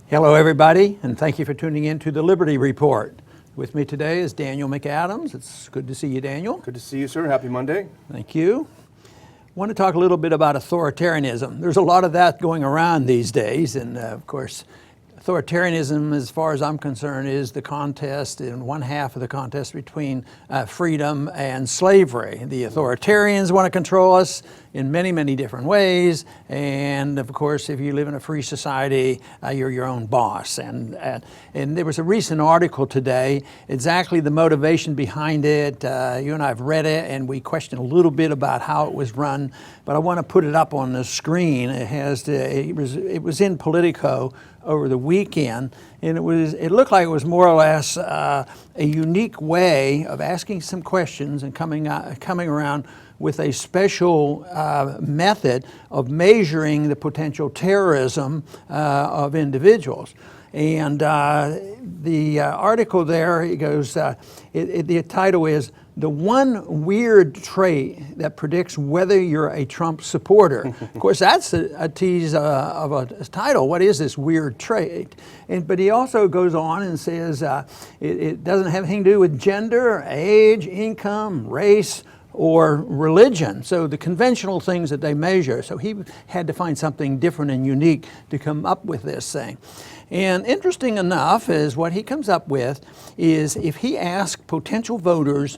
Hello, everybody, and thank you for tuning in to the Liberty Report. With me today is Daniel McAdams. It's good to see you, Daniel. Good to see you, sir. Happy Monday. Thank you. I want to talk a little bit about authoritarianism. There's a lot of that going around these days, and of course, authoritarianism, as far as I'm concerned, is the contest, in one half of the contest between freedom and slavery. The authoritarians want to control us in many, many different ways, and of course, if you live in a free society, you're your own boss. And there was a recent article today, exactly the motivation behind it. You and I have read it, and we questioned a little bit about how it was run, but I want to put it up on the screen. It was in Politico over the weekend, and it looked like it was more or less a unique way of asking some questions and coming around with a special method of measuring the potential terrorism of individuals. And the article there, it goes, the title is, "The One Weird Trait That Predicts Whether You're a Trump Supporter." Of course, that's a tease of a title. What is this weird trait? But he also goes on and says it doesn't have anything to do with gender, age, income, race, or religion. So the conventional things that they measure. So he had to find something different and unique to come up with this thing. And interesting enough is what he comes up with is if he asks potential voters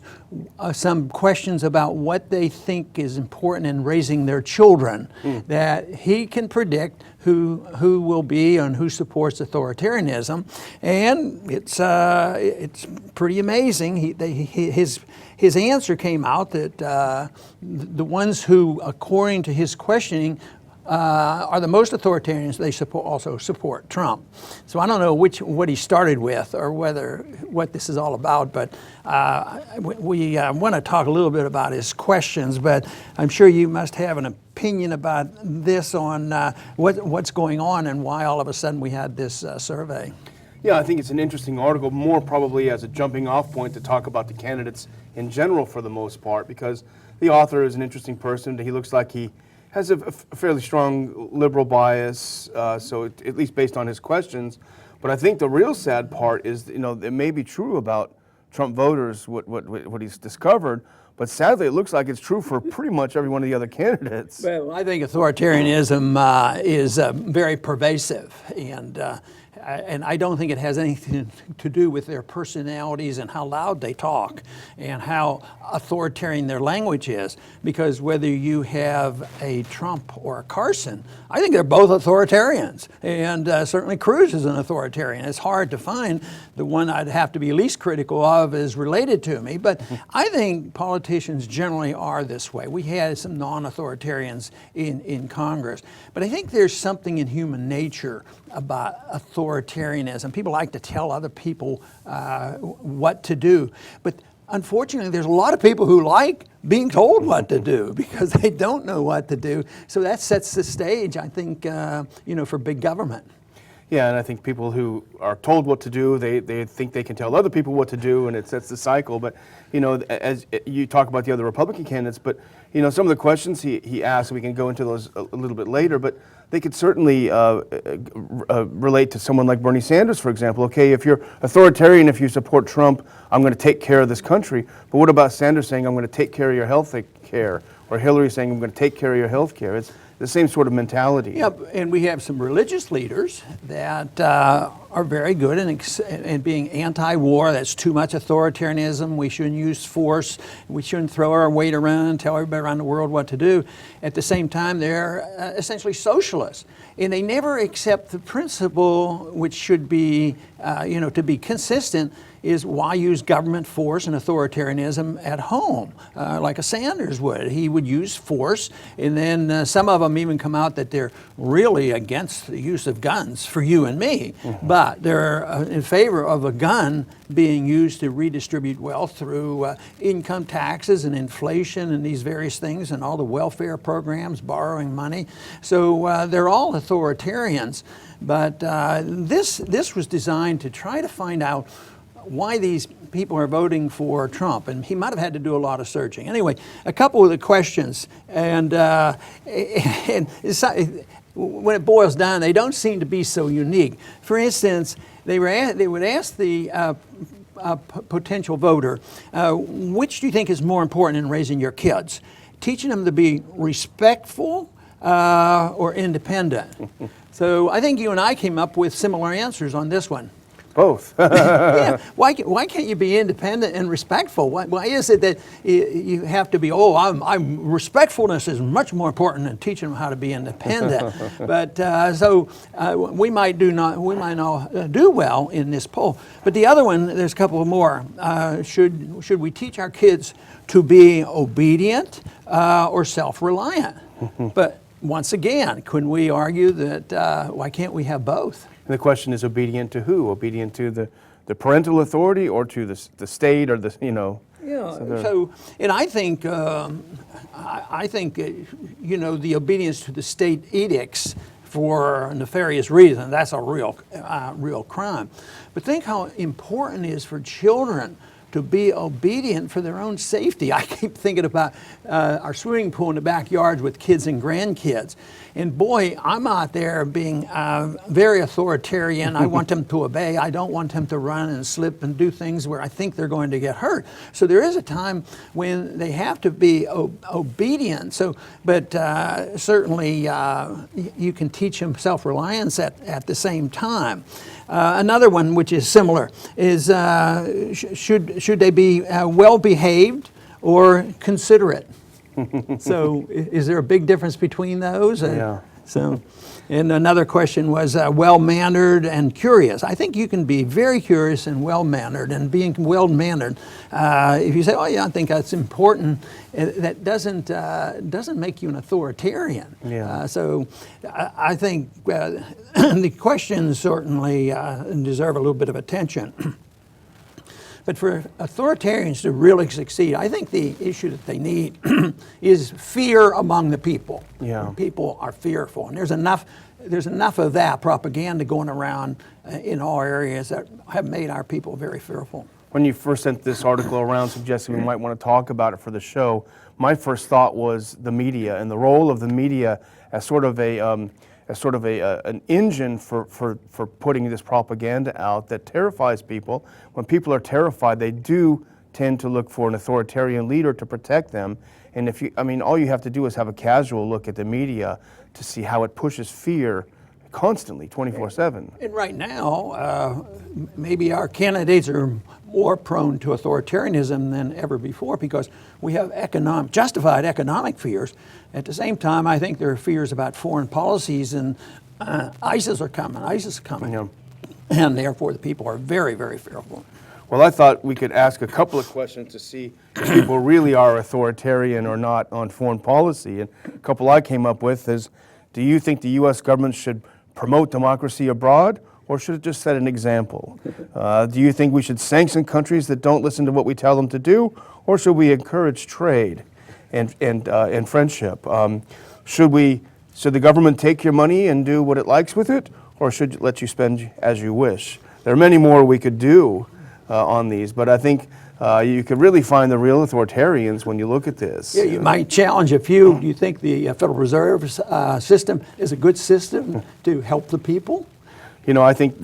some questions about what they think is important in raising their children, that he can predict who will be and who supports authoritarianism. And it's pretty amazing. His answer came out that the ones who, according to his questioning, are the most authoritarians, they also support Trump. So I don't know what he started with or what this is all about, but we want to talk a little bit about his questions, but I'm sure you must have an opinion about this on what's going on and why all of a sudden we had this survey. Yeah, I think it's an interesting article, more probably as a jumping off point to talk about the candidates in general for the most part, because the author is an interesting person. He looks like he has a fairly strong liberal bias, so at least based on his questions. But I think the real sad part is, it may be true about Trump voters, what he's discovered, but sadly it looks like it's true for pretty much every one of the other candidates. Well, I think authoritarianism is very pervasive, and I don't think it has anything to do with their personalities and how loud they talk and how authoritarian their language is. Because whether you have a Trump or a Carson, I think they're both authoritarians. And certainly Cruz is an authoritarian. It's hard to find the one I'd have to be least critical of is related to me. But I think politicians generally are this way. We had some non-authoritarians in Congress. But I think there's something in human nature about authoritarianism. People like to tell other people what to do. But unfortunately, there's a lot of people who like being told what to do because they don't know what to do. So that sets the stage, I think, for big government. Yeah, and I think people who are told what to do, they think they can tell other people what to do, and it sets the cycle. But, as you talk about the other Republican candidates, but, some of the questions he asked, we can go into those a little bit later, but they could certainly relate to someone like Bernie Sanders, for example. Okay, if you're authoritarian, if you support Trump, I'm going to take care of this country. But what about Sanders saying, I'm going to take care of your health care? Or Hillary saying, I'm going to take care of your health care? It's the same sort of mentality. Yeah, and we have some religious leaders that are very good in being anti-war. That's too much authoritarianism. We shouldn't use force. We shouldn't throw our weight around and tell everybody around the world what to do. At the same time, they're essentially socialists. And they never accept the principle, which should be, to be consistent, is why use government force and authoritarianism at home, like a Sanders would. He would use force, and then some of them even come out that they're really against the use of guns for you and me, but they're in favor of a gun being used to redistribute wealth through income taxes and inflation and these various things and all the welfare programs, borrowing money. So they're all authoritarians, but this was designed to try to find out why these people are voting for Trump, and he might have had to do a lot of searching. Anyway, a couple of the questions, and when it boils down, they don't seem to be so unique. For instance, they would ask the potential voter, which do you think is more important in raising your kids? Teaching them to be respectful or independent? So I think you and I came up with similar answers on this one. Both. Yeah. Why can't you be independent and respectful? Why is it that you have to be, respectfulness is much more important than teaching them how to be independent. But we might not do well in this poll. But the other one, there's a couple more. Should we teach our kids to be obedient or self-reliant? But once again, couldn't we argue that why can't we have both? And the question is, obedient to who? Obedient to the parental authority, or to the state, or the, you know? Yeah. And I think the obedience to the state edicts for nefarious reasons, that's a real crime. But think how important it is for children to be obedient for their own safety. I keep thinking about our swimming pool in the backyards with kids and grandkids. And boy, I'm out there being very authoritarian. I want them to obey. I don't want them to run and slip and do things where I think they're going to get hurt. So there is a time when they have to be obedient. But certainly you can teach them self-reliance at the same time. Another one, which is similar, is should they be well-behaved or considerate? So is there a big difference between those? Yeah. And another question was well-mannered and curious. I think you can be very curious and well-mannered. And being well-mannered, if you say, "Oh yeah, I think that's important," that doesn't make you an authoritarian. Yeah. So I think the questions certainly deserve a little bit of attention. But for authoritarians to really succeed, I think the issue that they need is fear among the people. Yeah. People are fearful, and there's enough of that propaganda going around in all areas that have made our people very fearful. When you first sent this article around suggesting we might want to talk about it for the show, my first thought was the media and the role of the media as sort of an engine for putting this propaganda out that terrifies people. When people are terrified, they do tend to look for an authoritarian leader to protect them. And all you have to do is have a casual look at the media to see how it pushes fear constantly, 24/7. And right now, maybe our candidates are more prone to authoritarianism than ever before because we have justified economic fears. At the same time, I think there are fears about foreign policies, and ISIS is coming. Yeah. And therefore the people are very, very fearful. Well, I thought we could ask a couple of questions to see if people really are authoritarian or not on foreign policy. And a couple I came up with is, do you think the U.S. government should promote democracy abroad, or should it just set an example? Do you think we should sanction countries that don't listen to what we tell them to do, or should we encourage trade and friendship? Should the government take your money and do what it likes with it, or should it let you spend as you wish? There are many more we could do on these, but I think you could really find the real authoritarians when you look at this. Yeah, you might challenge a few. Do you think the Federal Reserve system is a good system to help the people? You know, I think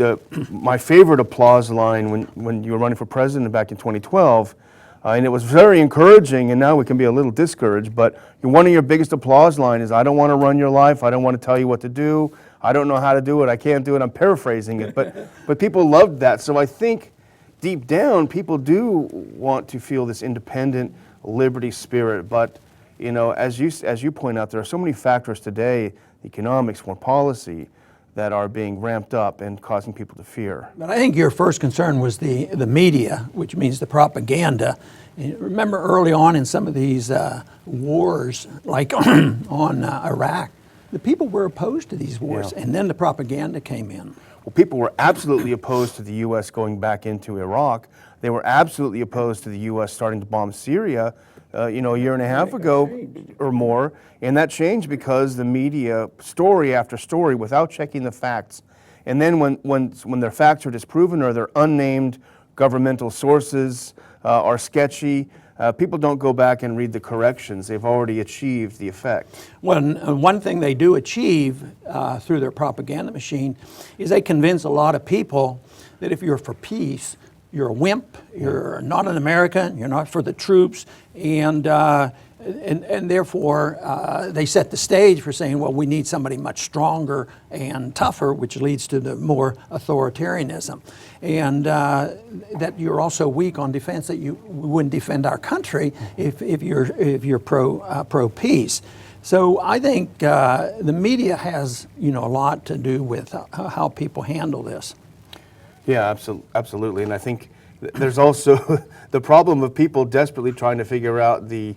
my favorite applause line when you were running for president back in 2012, and it was very encouraging, and now we can be a little discouraged, but one of your biggest applause line is, "I don't want to run your life, I don't want to tell you what to do, I don't know how to do it, I can't do it." I'm paraphrasing it, but people loved that. So I think deep down, people do want to feel this independent liberty spirit, but you know, as you point out, there are so many factors today, economics, foreign policy, that are being ramped up and causing people to fear. But I think your first concern was the media, which means the propaganda. And remember early on in some of these wars, like on Iraq, the people were opposed to these wars, and then the propaganda came in. Well, people were absolutely opposed to the U.S. going back into Iraq. They were absolutely opposed to the U.S. starting to bomb Syria, a year and a half ago or more. And that changed because the media, story after story, without checking the facts. And then when their facts are disproven or they're unnamed governmental sources are sketchy. People don't go back and read the corrections. They've already achieved the effect. Well, one thing they do achieve through their propaganda machine is they convince a lot of people that if you're for peace, you're a wimp, you're not an American, you're not for the troops, and therefore they set the stage for saying, well, we need somebody much stronger and tougher, which leads to the more authoritarianism. And that you're also weak on defense, that you wouldn't defend our country if you're pro peace. So I think the media has a lot to do with how people handle this. Yeah, absolutely. And I think there's also the problem of people desperately trying to figure out the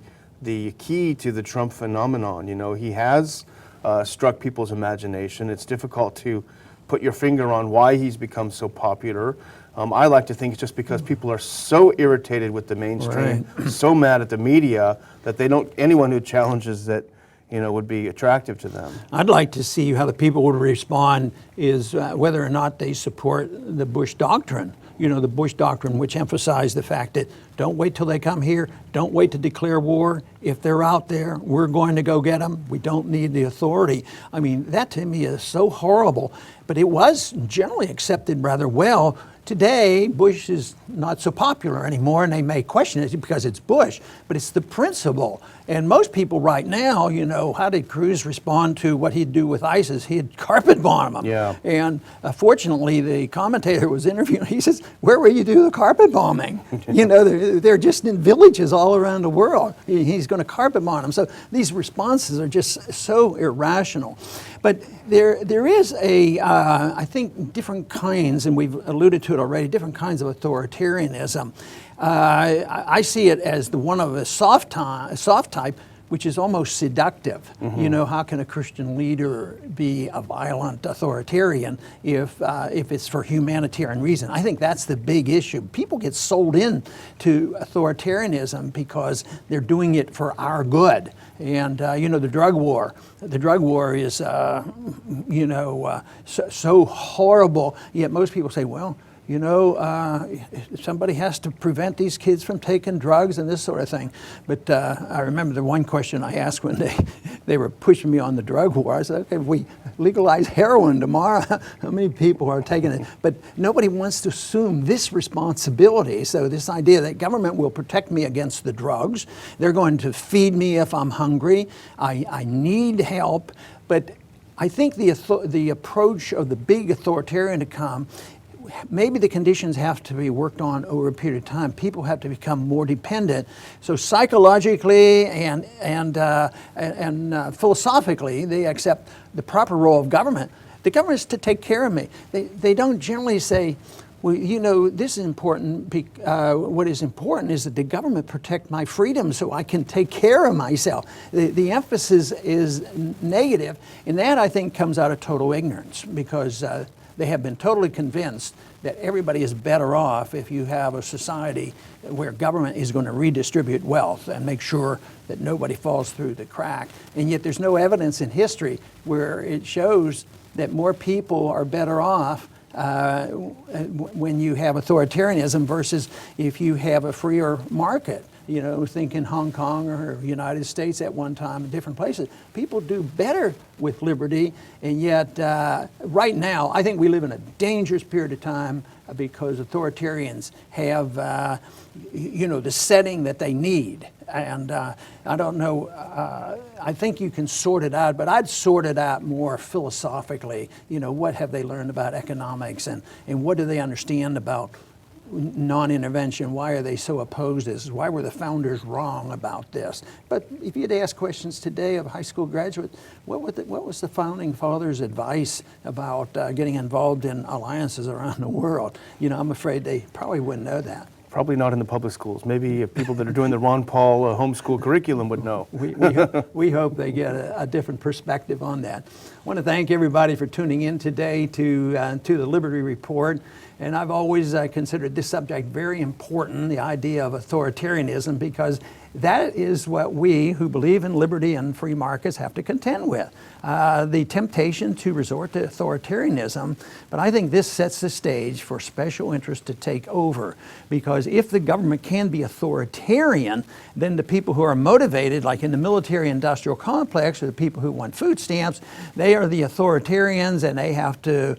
key to the Trump phenomenon. He has struck people's imagination. It's difficult to put your finger on why he's become so popular. I like to think it's just because people are so irritated with the mainstream, right, so mad at the media that anyone who challenges that would be attractive to them. I'd like to see how the people would respond is whether or not they support the Bush doctrine. The Bush doctrine, which emphasized the fact that don't wait till they come here, don't wait to declare war. If they're out there, we're going to go get them. We don't need the authority. I mean, that to me is so horrible, but it was generally accepted rather well. Today, Bush is not so popular anymore, and they may question it because it's Bush, but it's the principle. And most people right now, how did Cruz respond to what he'd do with ISIS? He'd carpet bomb them. Yeah. And fortunately, the commentator was interviewing, he says, where will you do the carpet bombing? They're just in villages all around the world. He's going to carpet bomb them. So these responses are just so irrational. But there is I think, different kinds, and we've alluded to it already, different kinds of authoritarianism. I see it as the one of a soft type, which is almost seductive. Mm-hmm. How can a Christian leader be a violent authoritarian if it's for humanitarian reason? I think that's the big issue. People get sold in to authoritarianism because they're doing it for our good. And the drug war. The drug war is so horrible. Yet most people say, well, somebody has to prevent these kids from taking drugs and this sort of thing. But I remember the one question I asked when they were pushing me on the drug war. I said, okay, if we legalize heroin tomorrow, how many people are taking it? But nobody wants to assume this responsibility. So this idea that government will protect me against the drugs, they're going to feed me if I'm hungry, I need help. But I think the approach of the big authoritarian to come, maybe the conditions have to be worked on over a period of time. People have to become more dependent. So psychologically and philosophically, they accept the proper role of government. The government is to take care of me. They don't generally say, well, this is important. What is important is that the government protect my freedom so I can take care of myself. The emphasis is negative, and that, I think, comes out of total ignorance because they have been totally convinced that everybody is better off if you have a society where government is going to redistribute wealth and make sure that nobody falls through the crack. And yet there's no evidence in history where it shows that more people are better off when you have authoritarianism versus if you have a freer market. Think in Hong Kong or United States at one time, in different places. People do better with liberty, and yet right now, I think we live in a dangerous period of time because authoritarians have, the setting that they need. And I don't know, I think you can sort it out, but I'd sort it out more philosophically. What have they learned about economics and what do they understand about non-intervention? Why are they so opposed to this? Why were the founders wrong about this? But if you'd ask questions today of high school graduates, what was the founding fathers' advice about getting involved in alliances around the world? I'm afraid they probably wouldn't know that. Probably not in the public schools. Maybe people that are doing the Ron Paul homeschool curriculum would know. We hope they get a different perspective on that. I want to thank everybody for tuning in today to the Liberty Report. And I've always considered this subject very important, the idea of authoritarianism, because that is what we who believe in liberty and free markets have to contend with. The temptation to resort to authoritarianism, but I think this sets the stage for special interests to take over, because if the government can be authoritarian, then the people who are motivated, like in the military-industrial complex, or the people who want food stamps, they are the authoritarians, and they have to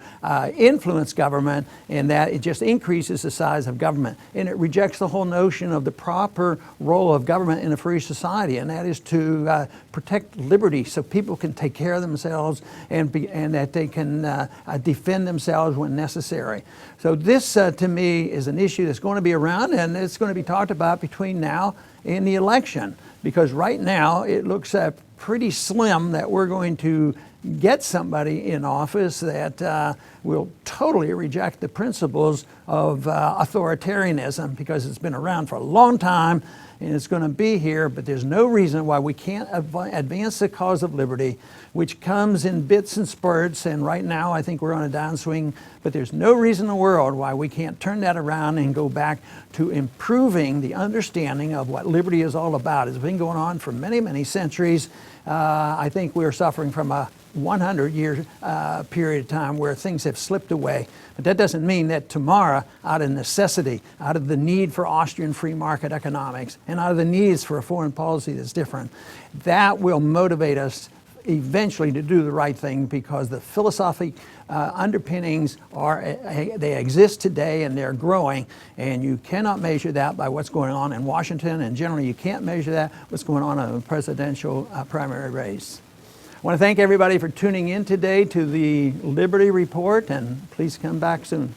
influence government, and that it just increases the size of government. And it rejects the whole notion of the proper role of government in a free society, and that is to protect liberty so people can take care of themselves and that they can defend themselves when necessary. So this, to me, is an issue that's going to be around, and it's going to be talked about between now and the election, because right now it looks pretty slim that we're going to get somebody in office that will totally reject the principles of authoritarianism, because it's been around for a long time and it's going to be here, but there's no reason why we can't advance the cause of liberty, which comes in bits and spurts, and right now I think we're on a downswing, but there's no reason in the world why we can't turn that around and go back to improving the understanding of what liberty is all about. It's been going on for many, many centuries. I think we're suffering from a 100-year period of time where things have slipped away. But that doesn't mean that tomorrow, out of necessity, out of the need for Austrian free market economics, and out of the needs for a foreign policy that's different, that will motivate us eventually to do the right thing, because the philosophic underpinnings they exist today and they're growing, and you cannot measure that by what's going on in Washington, and generally you can't measure that what's going on in a presidential primary race. I want to thank everybody for tuning in today to the Liberty Report, and please come back soon.